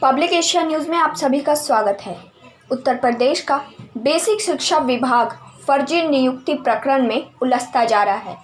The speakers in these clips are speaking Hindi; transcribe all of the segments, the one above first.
पब्लिक एशिया न्यूज़ में आप सभी का स्वागत है। उत्तर प्रदेश का बेसिक शिक्षा विभाग फर्जी नियुक्ति प्रकरण में उलझता जा रहा है।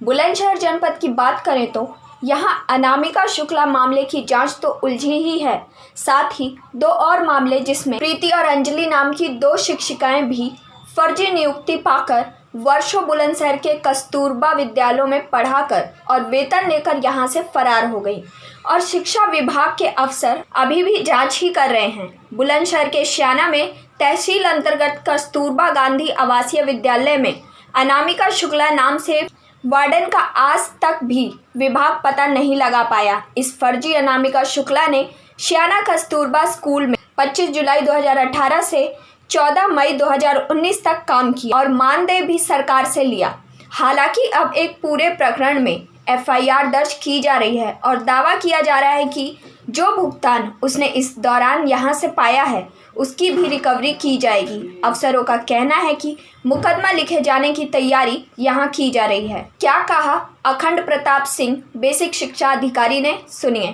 बुलंदशहर जनपद की बात करें तो यहां अनामिका शुक्ला मामले की जांच तो उलझी ही है, साथ ही दो और मामले जिसमें प्रीति और अंजलि नाम की दो शिक्षिकाएं भी फर्जी नियुक्ति पाकर वर्षों बुलंदशहर के कस्तूरबा विद्यालयों में पढ़ाकर और वेतन लेकर यहां से फरार हो गई और शिक्षा विभाग के अफसर अभी भी जांच ही कर रहे हैं। बुलंदशहर के श्याना में तहसील अंतर्गत कस्तूरबा गांधी आवासीय विद्यालय में अनामिका शुक्ला नाम से वार्डन का आज तक भी विभाग पता नहीं लगा पाया। इस फर्जी अनामिका शुक्ला ने श्याना कस्तूरबा स्कूल में 25 जुलाई 2018 से 14 मई 2019 तक काम किया और मानदेय भी सरकार से लिया। हालांकि अब एक पूरे प्रकरण में एफआईआर दर्ज की जा रही है और दावा किया जा रहा है कि जो भुगतान उसने इस दौरान यहां से पाया है उसकी भी रिकवरी की जाएगी। अफसरों का कहना है कि मुकदमा लिखे जाने की तैयारी यहां की जा रही है। क्या कहा अखंड प्रताप सिंह बेसिक शिक्षा अधिकारी ने, सुनिए।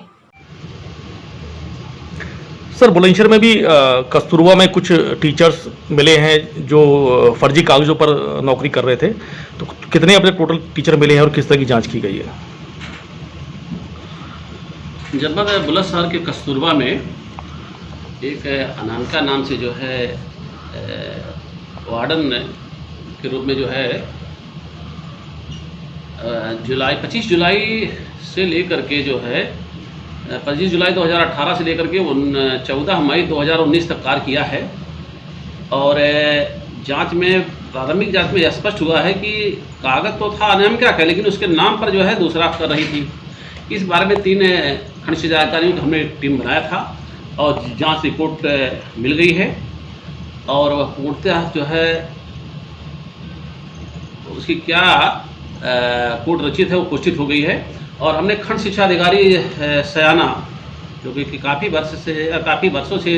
सर, बुलंदशहर में भी कस्तूरबा में कुछ टीचर्स मिले हैं जो फर्जी कागजों पर नौकरी कर रहे थे, तो कितने अपने टोटल टीचर मिले हैं और किस तरह की जांच की गई है? जनपद बुलंदशहर के कस्तूरबा में एक अनामिका नाम से जो है वार्डन के रूप में जो है 25 जुलाई से लेकर के जो है 25 जुलाई 2018 से लेकर के 14 मई 2019 तक कार्य किया है। और जांच में प्राथमिक जांच में यह स्पष्ट हुआ है कि कागज तो था अनामिका का, लेकिन उसके नाम पर जो है दूसरा कर रही थी। इस बारे में 3 खंड शिक्षा अधिकारियों की हमने एक टीम बनाया था और जांच रिपोर्ट मिल गई है और वह पूर्णतः जो है उसकी क्या कोड रचित है वो पुष्टित हो गई है। और हमने खंड शिक्षा अधिकारी सयाना, जो कि काफ़ी वर्षों से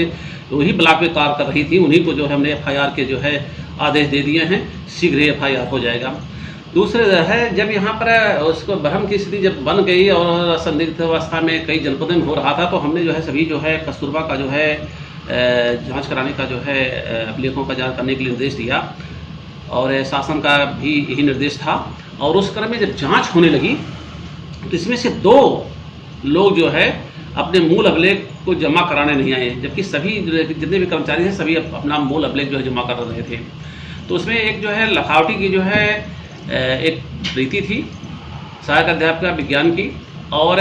वही ब्लॉक में कार्य कर रही थी, उन्हीं को जो है हमने एफआईआर के जो है आदेश दे दिए हैं। शीघ्र ही एफआईआर हो जाएगा। दूसरे है, जब यहाँ पर उसको भ्रम की स्थिति जब बन गई और संदिग्ध अवस्था में कई जनपदों में हो रहा था, तो हमने जो है सभी जो है कस्तूरबा का जो है जांच कराने का जो है अभिलेखों का जांच करने के लिए निर्देश दिया और शासन का भी यही निर्देश था। और उस क्रम में जब जाँच होने लगी तो इसमें से 2 लोग जो है अपने मूल अभिलेख को जमा कराने नहीं आए, जबकि सभी जितने भी कर्मचारी थे सभी अपना मूल अभिलेख जो है जमा कर रहे थे। तो उसमें एक जो है लखावटी की जो है एक प्रीति थी, सहायक अध्यापिका विज्ञान की, और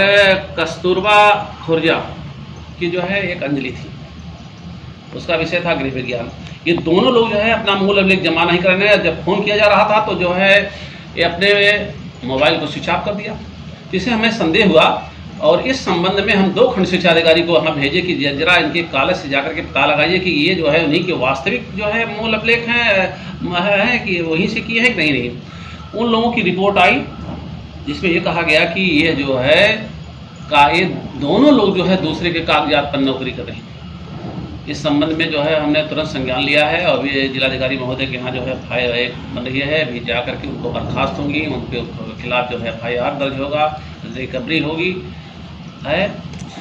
कस्तूरबा खुर्जा की जो है एक अंजलि थी, उसका विषय था गृह विज्ञान। ये दोनों लोग जो है अपना मूल अभिलेख जमा नहीं कराने, जब फ़ोन किया जा रहा था तो जो है ये अपने मोबाइल को स्विच ऑफ कर दिया, जिससे हमें संदेह हुआ। और इस संबंध में हम 2 खंड शिक्षा अधिकारी को हम भेजे कि जरा इनके कॉलेज से जाकर के पता लगाइए कि ये जो है उन्हीं के वास्तविक जो है मूल अभिलेख है कि वहीं से किए हैं कि नहीं। उन लोगों की रिपोर्ट आई जिसमें ये कहा गया कि ये जो है ये दोनों लोग जो है दूसरे के कागजात पर नौकरी कर रहे हैं। इस संबंध में जो है हमने तुरंत संज्ञान लिया है और अभी जिलाधिकारी महोदय के यहाँ जो है एफआईआर बन रही है। अभी जा करके उनको बर्खास्त होंगी, उनके खिलाफ जो है एफआईआर दर्ज होगा, रिकवरी होगी है।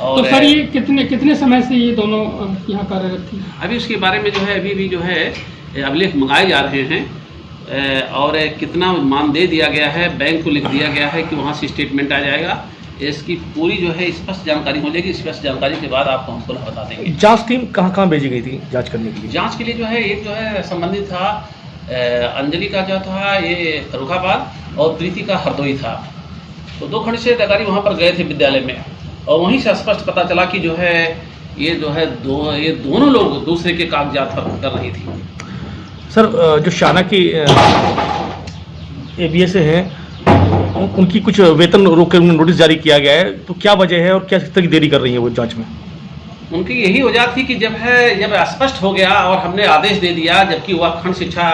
और तो सर ये कितने समय से ये दोनों यहाँ कार्यरत थी? अभी उसके बारे में जो है अभी भी जो है अभिलेख मंगाए जा रहे हैं और कितना मानदेय दिया गया है, बैंक को लिख दिया गया है कि वहाँ से स्टेटमेंट आ जाएगा। इसकी पूरी जो है स्पष्ट जानकारी हो जाएगी। स्पष्ट जानकारी के बाद आपको हम पुनः बता देंगे। जांच टीम कहाँ भेजी गई थी जांच करने के लिए? जांच के लिए जो है एक जो है संबंधित था अंजलि का जो था ये फर्रुखाबाद और प्रीति का हरदोई था। तो 2 खंड शिक्षा अधिकारी वहाँ पर गए थे विद्यालय में और वहीं से स्पष्ट पता चला कि जो है ये जो है ये दोनों लोग दूसरे के कागजात पर कर रही थी। सर, जो शाना की एबीए से है उनकी कुछ वेतन रोक के नोटिस जारी किया गया है, तो क्या वजह है और क्या तरह की देरी कर रही है वो जांच में? उनकी यही वजह थी कि जब स्पष्ट हो गया और हमने आदेश दे दिया, जबकि वह खंड शिक्षा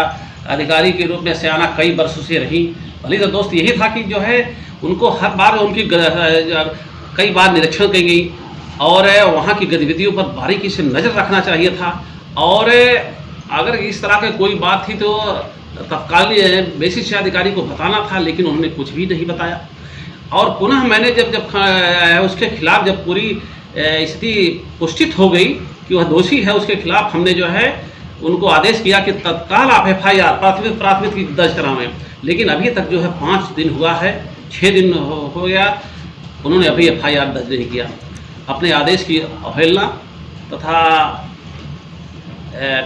अधिकारी के रूप में सयाना कई वर्षों से रही। भले तो दोस्त यही था कि जो है उनको हर बार उनकी कई बार निरीक्षण की गई और वहाँ की गतिविधियों पर बारीकी से नज़र रखना चाहिए था। और अगर इस तरह की कोई बात थी तो तत्कालीन बेसिक शिक्षा अधिकारी को बताना था, लेकिन उन्होंने कुछ भी नहीं बताया। और पुनः मैंने जब उसके खिलाफ जब पूरी स्थिति पुष्टित हो गई कि वह दोषी है, उसके खिलाफ हमने जो है उनको आदेश किया कि तत्काल आप FIR प्राथमिक दर्ज करावें। लेकिन अभी तक जो है 5 दिन हुआ है, 6 दिन हो गया, उन्होंने अभी FIR दर्ज नहीं किया। अपने आदेश की अवहेलना तथा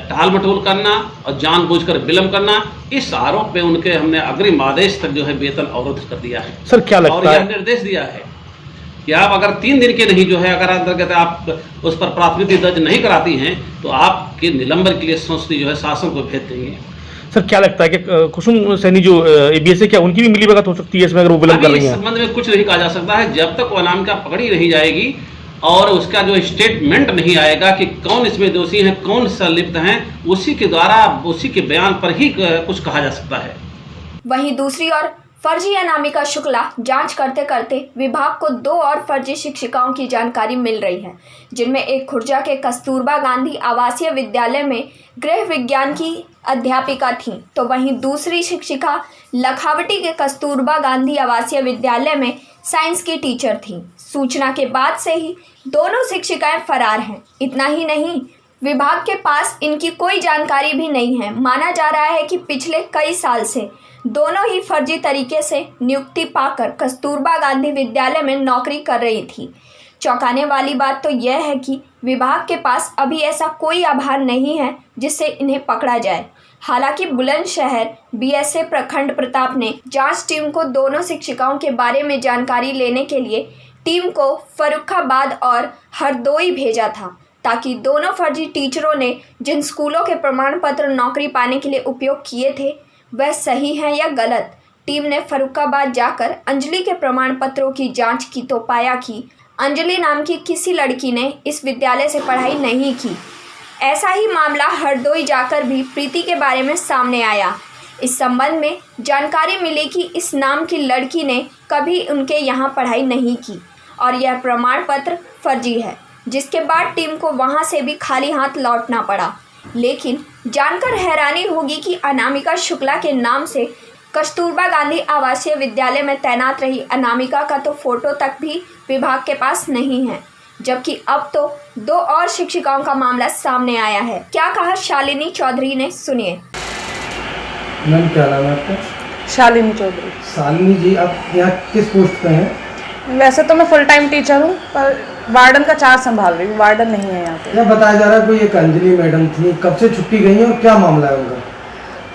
टाल मटोल करना और जानबूझकर विलंब करना, इस आरोप में उनके हमने अग्रिम आदेश तक जो है वेतन अवरुद्ध कर दिया है। सर क्या और लगता यह है, निर्देश दिया है कि आप अगर 3 दिन के नहीं जो है अगर अंतर्गत आप उस पर प्राथमिकी दर्ज नहीं कराती हैं तो आपके निलंबन के लिए संस्थी जो है शासन को भेज देंगे। सर क्या लगता है कि कुसुम सैनी जो ABS है, क्या उनकी भी मिलीभगत हो सकती है इसमें अगर वो विलंब कर अभी रही इस हैं? संबंध में कुछ नहीं कहा जा सकता है जब तक वो अनामिका पकड़ी नहीं जाएगी और उसका जो स्टेटमेंट नहीं आएगा कि कौन इसमें दोषी है, कौन संलिप्त हैं, उसी के द्वारा उसी के बयान पर ही कुछ कहा जा सकता है। वहीं दूसरी ओर फर्जी अनामिका शुक्ला जांच करते करते विभाग को 2 और फर्जी शिक्षिकाओं की जानकारी मिल रही है, जिनमें एक खुर्जा के कस्तूरबा गांधी आवासीय विद्यालय में गृह विज्ञान की अध्यापिका थी, तो वहीं दूसरी शिक्षिका लखावटी के कस्तूरबा गांधी आवासीय विद्यालय में साइंस की टीचर थी। सूचना के बाद से ही दोनों शिक्षिकाएं फरार हैं। इतना ही नहीं, विभाग के पास इनकी कोई जानकारी भी नहीं है। माना जा रहा है कि पिछले कई साल से दोनों ही फर्जी तरीके से नियुक्ति पाकर कस्तूरबा गांधी विद्यालय में नौकरी कर रही थी। चौंकाने वाली बात तो यह है कि विभाग के पास अभी ऐसा कोई आधार नहीं है जिससे इन्हें पकड़ा जाए। हालांकि बुलंदशहर BSA प्रखंड प्रताप ने जांच टीम को दोनों शिक्षिकाओं के बारे में जानकारी लेने के लिए टीम को फर्रुखाबाद और हरदोई भेजा था, ताकि दोनों फर्जी टीचरों ने जिन स्कूलों के प्रमाण पत्र नौकरी पाने के लिए उपयोग किए थे वह सही है या गलत। टीम ने फर्रुखाबाद जाकर अंजलि के प्रमाण पत्रों की जांच की तो पाया कि अंजलि नाम की किसी लड़की ने इस विद्यालय से पढ़ाई नहीं की। ऐसा ही मामला हरदोई जाकर भी प्रीति के बारे में सामने आया। इस संबंध में जानकारी मिली कि इस नाम की लड़की ने कभी उनके यहाँ पढ़ाई नहीं की और यह प्रमाण पत्र फर्जी है, जिसके बाद टीम को वहाँ से भी खाली हाथ लौटना पड़ा। लेकिन जानकर हैरानी होगी कि अनामिका शुक्ला के नाम से कस्तूरबा गांधी आवासीय विद्यालय में तैनात रही अनामिका का तो फोटो तक भी विभाग के पास नहीं है, जबकि अब तो 2 और शिक्षिकाओं का मामला सामने आया है। क्या कहा शालिनी चौधरी ने, सुनिए। मैम क्या नाम है आपका? शालिनी चौधरी। शालिनी जी, आप यहाँ किस पोस्ट पे हैं? वैसे तो मैं फुल टाइम टीचर हूँ, पर वार्डन का चार्ज संभाल रही हूँ। वार्डन नहीं है यहाँ पे। यह बताया जा रहा है कोई एक अंजलि मैडम थी, कब से छुट्टी गई है और क्या मामला है उनका?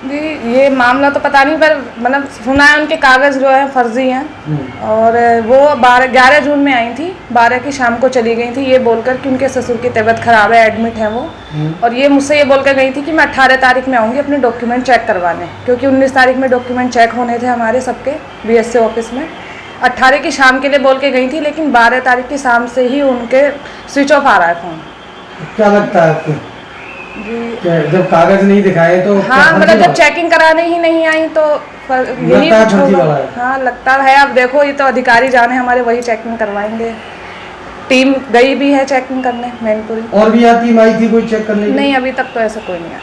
जी ये मामला तो पता नहीं, पर मतलब सुना है उनके कागज़ जो है फर्जी हैं। और वो 11 जून में आई थी, 12 की शाम को चली गई थी ये बोलकर कि उनके ससुर की तबीयत ख़राब है, एडमिट है वो। और ये मुझसे ये बोल कर गई थी कि मैं 18 तारीख में आऊँगी अपने डॉक्यूमेंट चेक करवाने, क्योंकि 19 तारीख में डॉक्यूमेंट चेक होने थे हमारे सबके BSA ऑफिस में। 18 की शाम के लिए बोल के गई थी, लेकिन 12 तारीख की शाम से ही उनके स्विच ऑफ आ रहा है फ़ोन। क्या लगता है आपको? जब कागज नहीं दिखाए तो हाँ, मतलब जब चेकिंग कराने ही नहीं आई तो यही कुछ होगा। हाँ लगता है, अब देखो ये तो अधिकारी जाने हमारे, वही चेकिंग करवाएंगे। टीम गई भी है चेकिंग करने मैनपुरी। और भी यहाँ टीम आई थी कोई चेक करने? नहीं, अभी तक तो ऐसा कोई नहीं आया।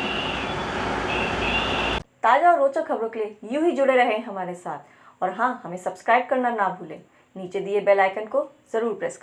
ताज़ा और रोचक खबरों के लिए यूं ही जुड़े रहें हमारे साथ, और हाँ, हमें सब्सक्राइब करना ना भूलें। नीचे दिए बेल आइकन को ज़रूर प्रेस करें।